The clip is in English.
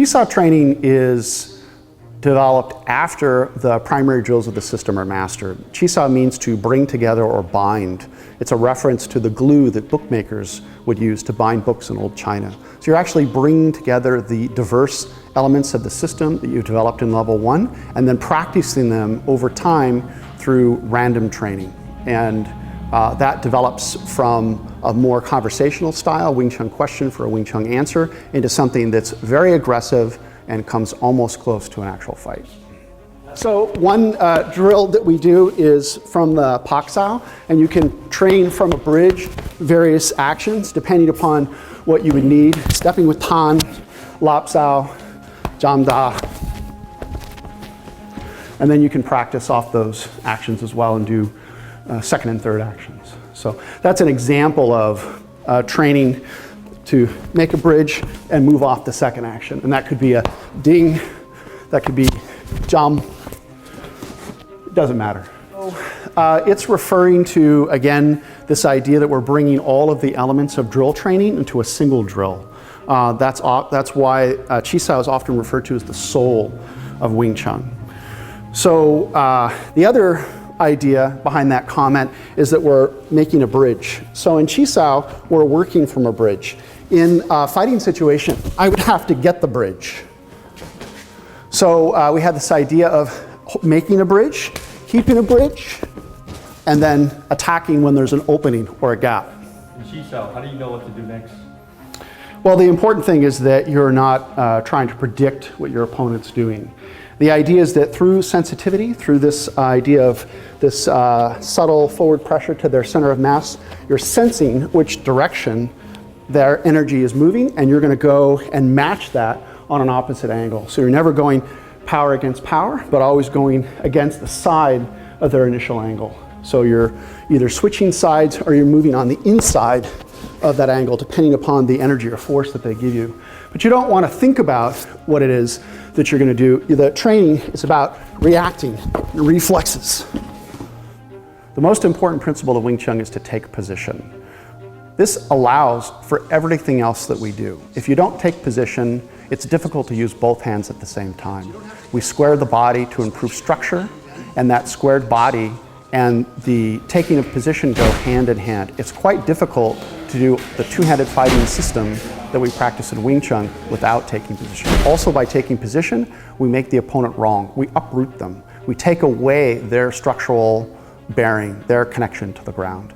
ChiSau training is developed after the primary drills of the system are mastered. ChiSau means to bring together or bind. It's a reference to the glue that bookmakers would use to bind books in old China. So you're actually bringing together the diverse elements of the system that you've developed in level 1 and then practicing them over time through random training. And that develops from a more conversational style, Wing Chun question for a Wing Chun answer, into something that's very aggressive and comes almost close to an actual fight. So one drill that we do is from the ChiSau, and you can train from a bridge various actions depending upon what you would need. Stepping with Tan, Lapsao, Jamda. And then you can practice off those actions as well and do second and third actions. So that's an example of training to make a bridge and move off the second action. And that could be a ding, that could be jam, it doesn't matter. It's referring to, again, this idea that we're bringing all of the elements of drill training into a single drill. That's why ChiSau is often referred to as the soul of Wing Chun. So the other idea behind that comment is that we're making a bridge. So in ChiSau, we're working from a bridge. In a fighting situation, I would have to get the bridge. So we had this idea of making a bridge, keeping a bridge, and then attacking when there's an opening or a gap. In ChiSau, how do you know what to do next? Well, the important thing is that you're not trying to predict what your opponent's doing. The idea is that through sensitivity, through this idea of this subtle forward pressure to their center of mass, you're sensing which direction their energy is moving, and you're going to go and match that on an opposite angle. So you're never going power against power, but always going against the side of their initial angle. So you're either switching sides or you're moving on the inside of that angle, depending upon the energy or force that they give you. But you don't want to think about what it is that you're going to do. The training is about reacting, reflexes. The most important principle of Wing Chun is to take position. This allows for everything else that we do. If you don't take position, it's difficult to use both hands at the same time. We square the body to improve structure, and that squared body and the taking of position go hand in hand. It's quite difficult to do the two-handed fighting system that we practice in Wing Chun without taking position. Also, by taking position, we make the opponent wrong. We uproot them. We take away their structural bearing, their connection to the ground.